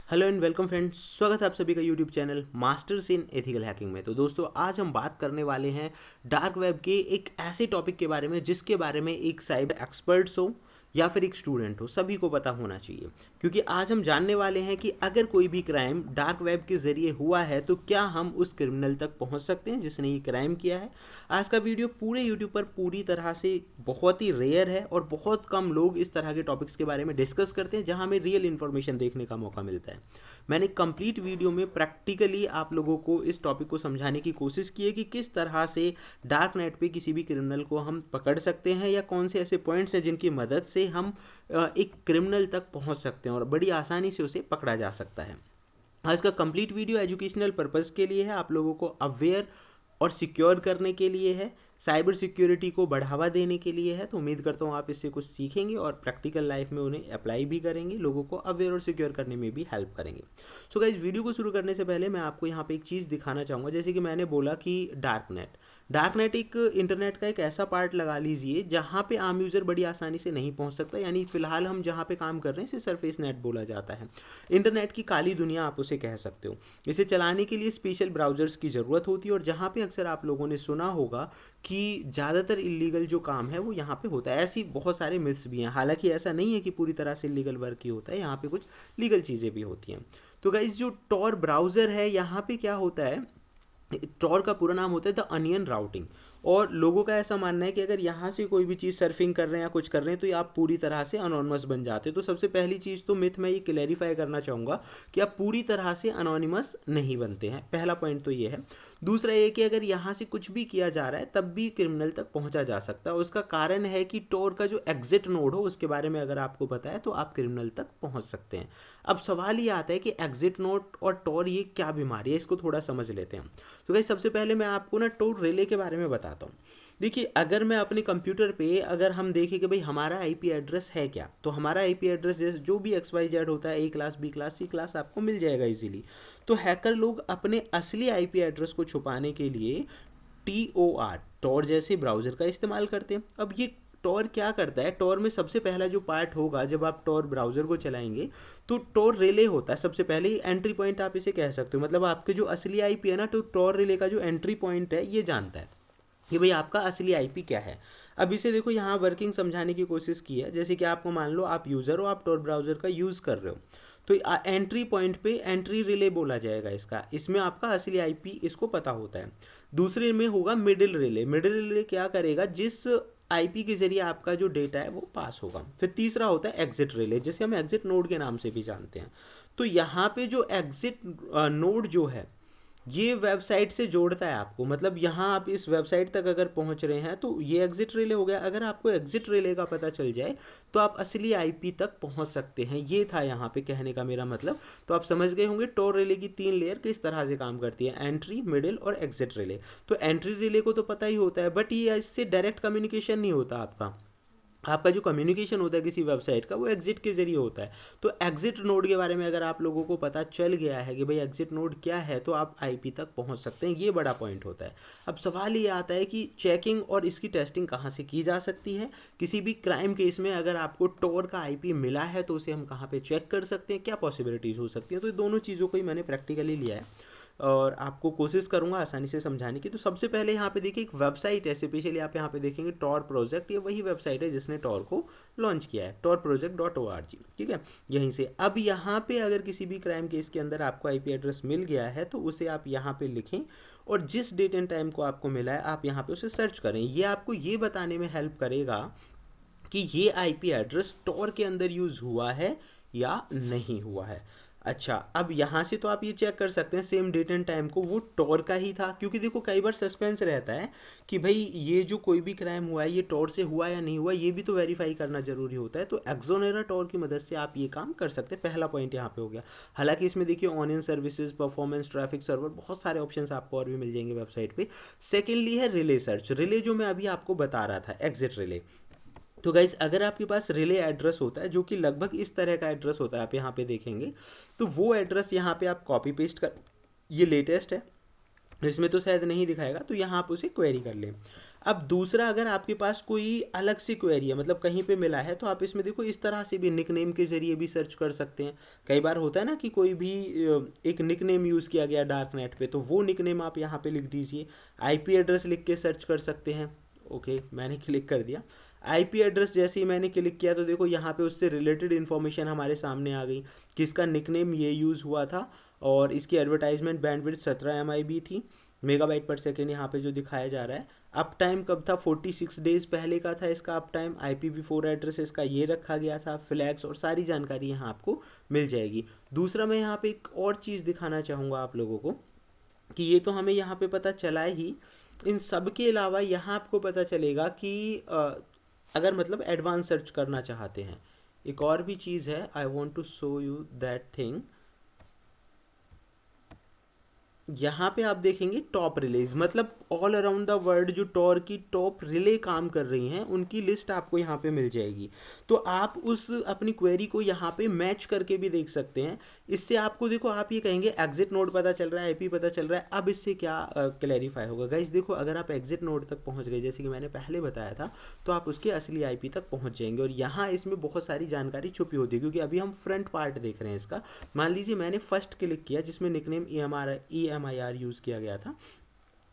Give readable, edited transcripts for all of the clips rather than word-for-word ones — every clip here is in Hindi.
हेलो एंड वेलकम फ्रेंड्स, स्वागत है आप सभी का YouTube channel masters in ethical hacking में। तो दोस्तों, आज हम बात करने वाले हैं डार्क वेब के एक ऐसे टॉपिक के बारे में जिसके बारे में एक साइबर एक्सपर्ट्स हो या फिर एक स्टूडेंट हो, सभी को पता होना चाहिए। क्योंकि आज हम जानने वाले हैं कि अगर कोई भी क्राइम डार्क वेब के ज़रिए हुआ है तो क्या हम उस क्रिमिनल तक पहुंच सकते हैं जिसने ये क्राइम किया है। आज का वीडियो पूरे यूट्यूब पर पूरी तरह से बहुत ही रेयर है और बहुत कम लोग इस तरह के टॉपिक्स के बारे में डिस्कस करते हैं जहां हमें रियल इन्फॉर्मेशन देखने का मौका मिलता है। मैंने कंप्लीट वीडियो में प्रैक्टिकली आप लोगों को इस टॉपिक को समझाने की कोशिश की है कि किस तरह से डार्क नेट पे किसी भी क्रिमिनल को हम पकड़ सकते हैं या कौन से ऐसे पॉइंट्स हैं जिनकी मदद से हम एक क्रिमिनल तक पहुंच सकते हैं और बड़ी आसानी से उसे पकड़ा जा सकता है। आज का कंप्लीट वीडियो एजुकेशनल पर्पज़ के लिए है, आप लोगों को अवेयर और सिक्योर करने के लिए है, साइबर सिक्योरिटी को बढ़ावा देने के लिए है। तो उम्मीद करता हूँ आप इससे कुछ सीखेंगे और प्रैक्टिकल लाइफ में उन्हें अप्लाई भी करेंगे, लोगों को अवेयर और सिक्योर करने में भी हेल्प करेंगे। सो गाइस, वीडियो को शुरू करने से पहले मैं आपको यहाँ पे एक चीज़ दिखाना चाहूँगा। जैसे कि मैंने बोला कि डार्क नेट एक इंटरनेट का एक ऐसा पार्ट लगा लीजिए जहाँ पे आम यूज़र बड़ी आसानी से नहीं पहुँच सकता। यानी फिलहाल हम जहाँ पे काम कर रहे हैं इसे सरफेस नेट बोला जाता है। इंटरनेट की काली दुनिया आप उसे कह सकते हो। इसे चलाने के लिए स्पेशल ब्राउज़र्स की ज़रूरत होती है और जहाँ पे अक्सर आप लोगों ने सुना होगा कि ज़्यादातर इलीगल जो काम है वो यहाँ पे होता है। ऐसी बहुत सारे मिथ्स भी हैं। हालांकि ऐसा नहीं है कि पूरी तरह से लीगल वर्क ही होता है, यहाँ पे कुछ लीगल चीज़ें भी होती हैं। तो गाइस, जो टॉर ब्राउज़र है यहाँ पे क्या होता है, टॉर का पूरा नाम होता है द अनियन राउटिंग। और लोगों का ऐसा मानना है कि अगर यहाँ से कोई भी चीज़ सर्फिंग कर रहे हैं या कुछ कर रहे हैं तो ये आप पूरी तरह से अनोनिमस बन जाते हैं। तो सबसे पहली चीज़ तो मिथ मैं ये क्लैरिफाई करना चाहूँगा कि आप पूरी तरह से अनोनिमस नहीं बनते हैं। पहला पॉइंट तो ये है। दूसरा ये कि अगर यहाँ से कुछ भी किया जा रहा है तब भी क्रिमिनल तक पहुँचा जा सकता है। उसका कारण है कि टॉर का जो एग्जिट नोड हो उसके बारे में अगर आपको पता है तो आप क्रिमिनल तक पहुँच सकते हैं। अब सवाल ये आता है कि एग्जिट नोड और टॉर ये क्या बीमारी है, इसको थोड़ा समझ लेते हैं। तो गाइस, सबसे पहले मैं आपको ना टॉर रिले के बारे में बताता हूँ। देखिए, अगर मैं अपने कंप्यूटर पे अगर हम देखें कि भाई हमारा आईपी एड्रेस है क्या, तो हमारा आईपी एड्रेस जैसे जो भी XYZ होता है, A class, B class, C class, आपको मिल जाएगा इजीली। तो हैकर लोग अपने असली आईपी एड्रेस को छुपाने के लिए टॉर जैसे ब्राउज़र का इस्तेमाल करते हैं। अब ये टॉर क्या करता है, टॉर में सबसे पहला जो पार्ट होगा जब आप टॉर ब्राउज़र को चलाएंगे तो टॉर रिले होता है। सबसे पहले एंट्री पॉइंट आप इसे कह सकते हो। मतलब आपके जो असली आईपी है ना, तो टॉर रिले का जो एंट्री पॉइंट है ये जानता है कि भाई आपका असली आईपी क्या है। अब इसे देखो, यहाँ वर्किंग समझाने की कोशिश की है। जैसे कि आपको मान लो आप यूज़र हो, आप टॉर ब्राउज़र का यूज़ कर रहे हो, तो एंट्री पॉइंट पे एंट्री रिले बोला जाएगा इसका। इसमें आपका असली आईपी इसको पता होता है। दूसरे में होगा मिडिल रिले। मिडिल रिले क्या करेगा, जिस आईपी के जरिए आपका जो डेटा है वो पास होगा। फिर तीसरा होता है एग्जिट रिले, जिसे हम एग्जिट नोड के नाम से भी जानते हैं। तो यहाँ पे जो एग्जिट नोड जो है ये वेबसाइट से जोड़ता है आपको। मतलब यहाँ आप इस वेबसाइट तक अगर पहुँच रहे हैं तो ये एग्जिट रिले हो गया। अगर आपको एग्जिट रिले का पता चल जाए तो आप असली आईपी तक पहुँच सकते हैं। ये था यहाँ पे कहने का मेरा मतलब। तो आप समझ गए होंगे टॉर रिले की 3 लेयर किस तरह से काम करती है, एंट्री, मिडिल और एग्जिट रिले। तो एंट्री रिले को तो पता ही होता है, बट ये इससे डायरेक्ट कम्युनिकेशन नहीं होता। आपका जो कम्युनिकेशन होता है किसी वेबसाइट का वो एग्जिट के जरिए होता है। तो एग्जिट नोड के बारे में अगर आप लोगों को पता चल गया है कि भाई एग्जिट नोड क्या है तो आप आईपी तक पहुंच सकते हैं। ये बड़ा पॉइंट होता है। अब सवाल ये आता है कि चेकिंग और इसकी टेस्टिंग कहाँ से की जा सकती है। किसी भी क्राइम केस में अगर आपको टॉर का आईपी मिला है तो उसे हम कहाँ पे चेक कर सकते हैं, क्या पॉसिबिलिटीज़ हो सकती हैं। तो ये दोनों चीज़ों को ही मैंने प्रैक्टिकली लिया है और आपको कोशिश करूंगा आसानी से समझाने की। तो सबसे पहले यहाँ पे देखिए एक वेबसाइट है, स्पेशली आप यहाँ पे देखेंगे टॉर प्रोजेक्ट। ये वही वेबसाइट है जिसने टॉर को लॉन्च किया है, torproject.org। ठीक है, यहीं से। अब यहाँ पे अगर किसी भी क्राइम केस के अंदर आपको आईपी एड्रेस मिल गया है तो उसे आप यहाँ पे लिखें और जिस डेट एंड टाइम को आपको मिला है आप यहाँ पे उसे सर्च करें। ये आपको ये बताने में हेल्प करेगा कि ये आईपी एड्रेस टॉर के अंदर यूज़ हुआ है या नहीं हुआ है। अच्छा, अब यहाँ से तो आप ये चेक कर सकते हैं सेम डेट एंड टाइम को वो टॉर का ही था। क्योंकि देखो कई बार सस्पेंस रहता है कि भाई ये जो कोई भी क्राइम हुआ है ये टॉर से हुआ या नहीं हुआ, ये भी तो वेरीफाई करना जरूरी होता है। तो एक्सोनेरा टॉर की मदद से आप ये काम कर सकते हैं। पहला पॉइंट यहाँ पे हो गया। हालांकि इसमें देखिए onion services, performance, traffic server, बहुत सारे ऑप्शंस आपको और भी मिल जाएंगे वेबसाइट पे। सेकेंडली है रिले सर्च। रिले जो मैं अभी आपको बता रहा था, एग्जिट रिले। तो गाइज, अगर आपके पास रिले एड्रेस होता है जो कि लगभग इस तरह का एड्रेस होता है, आप यहाँ पे देखेंगे तो वो एड्रेस यहाँ पे आप कॉपी पेस्ट कर, ये लेटेस्ट है, इसमें तो शायद नहीं दिखाएगा, तो यहाँ आप उसे क्वेरी कर लें। अब दूसरा, अगर आपके पास कोई अलग से क्वेरी है, मतलब कहीं पे मिला है, तो आप इसमें देखो इस तरह से भी निक नेम के जरिए भी सर्च कर सकते हैं। कई बार होता है ना कि कोई भी एक निक नेम यूज़ किया गया डार्क नेट पे, तो वो निक नेम आप यहाँ पे लिख दीजिए। आईपी एड्रेस लिख के सर्च कर सकते हैं। ओके, मैंने क्लिक कर दिया। आईपी एड्रेस जैसे ही मैंने क्लिक किया तो देखो यहाँ पे उससे रिलेटेड इन्फॉर्मेशन हमारे सामने आ गई कि इसका निकनेम ये यूज़ हुआ था और इसकी एडवर्टाइजमेंट बैंडविड्थ 17 MB थी, मेगाबाइट पर सेकेंड यहाँ पे जो दिखाया जा रहा है। अप टाइम कब था, 46 डेज पहले का था इसका अप टाइम। IPv4 एड्रेस इसका ये रखा गया था, फ्लैग्स और सारी जानकारी यहाँ आपको मिल जाएगी। दूसरा, मैं यहाँ पे एक और चीज़ दिखाना चाहूँगा आप लोगों को कि ये तो हमें यहाँ पे पता चला ही, इन सब के अलावा यहाँ आपको पता चलेगा कि अगर मतलब एडवांस सर्च करना चाहते हैं, एक और भी चीज़ है। I want to show you that thing. यहाँ पे आप देखेंगे टॉप रिलेज, मतलब ऑल अराउंड द वर्ल्ड जो टॉर की टॉप रिले काम कर रही हैं उनकी लिस्ट आपको यहाँ पे मिल जाएगी। तो आप उस अपनी क्वेरी को यहाँ पे मैच करके भी देख सकते हैं। इससे आपको देखो, आप ये कहेंगे एग्जिट नोड पता चल रहा है, IP पता चल रहा है, अब इससे क्या क्लैरिफाई होगा। गाइस देखो, अगर आप एग्जिट नोड तक पहुँच गए, जैसे कि मैंने पहले बताया था, तो आप उसके असली IP तक पहुँच जाएंगे। और यहाँ इसमें बहुत सारी जानकारी छुपी होती है, क्योंकि अभी हम फ्रंट पार्ट देख रहे हैं इसका। मान लीजिए मैंने फर्स्ट क्लिक किया जिसमें निकनेम EMIR यूज़ किया गया था,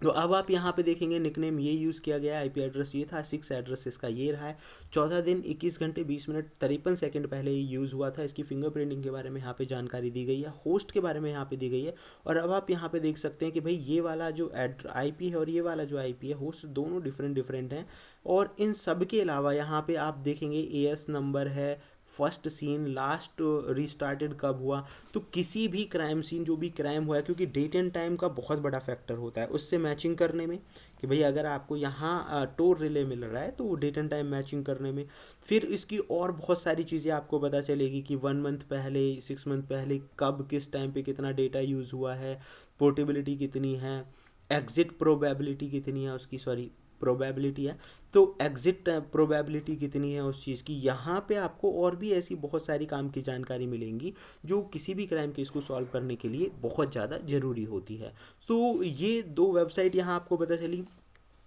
तो अब आप यहाँ पे देखेंगे निकनेम ये यूज़ किया गया, IP एड्रेस ये था, 6 एड्रेस इसका ये रहा है। 14 दिन 21 घंटे 20 मिनट 53 सेकंड पहले ये यूज़ हुआ था। इसकी फिंगरप्रिंटिंग के बारे में यहाँ पे जानकारी दी गई है, होस्ट के बारे में यहाँ पे दी गई है। और अब आप यहाँ पे देख सकते हैं कि भाई ये वाला जो IP है और ये वाला जो IP है, होस्ट दोनों डिफरेंट हैं। और इन सब के अलावा यहाँ पे आप देखेंगे AS नंबर है, फर्स्ट सीन, लास्ट रीस्टार्टेड कब हुआ। तो किसी भी क्राइम सीन, जो भी क्राइम हुआ है, क्योंकि डेट एंड टाइम का बहुत बड़ा फैक्टर होता है उससे मैचिंग करने में, कि भाई अगर आपको यहाँ टोर रिले मिल रहा है तो वो डेट एंड टाइम मैचिंग करने में। फिर इसकी और बहुत सारी चीज़ें आपको पता चलेगी कि 1 मंथ पहले, 6 मंथ पहले कब किस टाइम पे कितना डेटा यूज़ हुआ है, पोर्टेबिलिटी कितनी है, एग्जिट प्रोबेबिलिटी कितनी है उसकी, सॉरी प्रोबेबिलिटी है, तो एग्जिट प्रोबेबिलिटी कितनी है उस चीज़ की। यहाँ पे आपको और भी ऐसी बहुत सारी काम की जानकारी मिलेंगी जो किसी भी क्राइम केस को सॉल्व करने के लिए बहुत ज़्यादा ज़रूरी होती है। तो ये 2 वेबसाइट यहाँ आपको पता चली।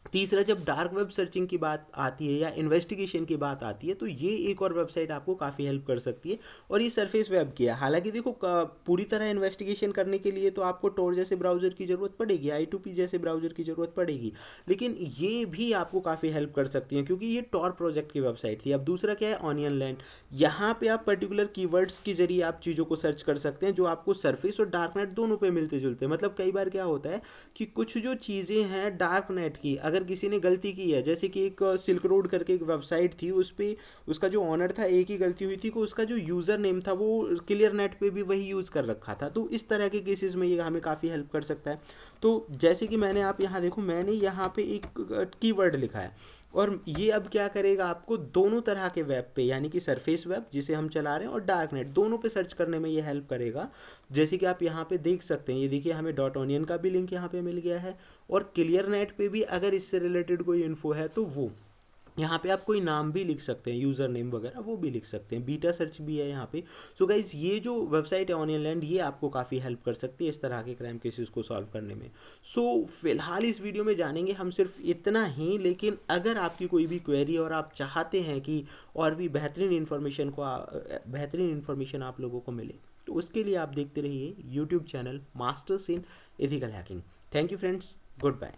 तीसरा, जब डार्क वेब सर्चिंग की बात आती है या इन्वेस्टिगेशन की बात आती है, तो ये एक और वेबसाइट आपको काफ़ी हेल्प कर सकती है, और ये सरफेस वेब की है। हालांकि देखो, पूरी तरह इन्वेस्टिगेशन करने के लिए तो आपको टोर जैसे ब्राउज़र की ज़रूरत पड़ेगी, I2P जैसे ब्राउज़र की ज़रूरत पड़ेगी, लेकिन ये भी आपको काफ़ी हेल्प कर सकती है, क्योंकि ये टॉर प्रोजेक्ट की वेबसाइट थी। अब दूसरा क्या है, ऑनियन लैंड। यहाँ पे आप पर्टिकुलर कीवर्ड्स के जरिए आप चीज़ों को सर्च कर सकते हैं जो आपको सरफेस और डार्क नेट दोनों पे मिलते जुलते हैं। मतलब कई बार क्या होता है कि कुछ जो चीज़ें हैं डार्क नेट की, अगर किसी ने गलती की है, जैसे कि एक सिल्क रोड करके एक वेबसाइट थी, उस पर उसका जो ऑनर था, एक ही गलती हुई थी कि उसका जो यूज़र नेम था वो क्लियर नेट पे भी वही यूज़ कर रखा था। तो इस तरह के केसेस में ये हमें काफ़ी हेल्प कर सकता है। तो जैसे कि मैंने, आप यहाँ देखो, मैंने यहाँ पे एक कीवर्ड लिखा है, और ये अब क्या करेगा, आपको दोनों तरह के वेब पे, यानी कि सरफेस वेब जिसे हम चला रहे हैं और डार्क नेट, दोनों पे सर्च करने में ये हेल्प करेगा। जैसे कि आप यहाँ पे देख सकते हैं, ये देखिए हमें डॉट ऑनियन का भी लिंक यहाँ पे मिल गया है, और क्लियर नेट पे भी अगर इससे रिलेटेड कोई इन्फो है तो वो यहाँ पे आप कोई नाम भी लिख सकते हैं, यूज़र नेम वगैरह वो भी लिख सकते हैं। बीटा सर्च भी है यहाँ पे। सो गाइज, ये जो वेबसाइट है ऑनियन लैंड, ये आपको काफ़ी हेल्प कर सकती है इस तरह के क्राइम केसेस को सॉल्व करने में। सो फिलहाल इस वीडियो में जानेंगे हम सिर्फ इतना ही, लेकिन अगर आपकी कोई भी क्वेरी और आप चाहते हैं कि और भी बेहतरीन इन्फॉर्मेशन आप लोगों को मिले, तो उसके लिए आप देखते रहिए YouTube channel masters in ethical hacking. Thank you friends, good bye.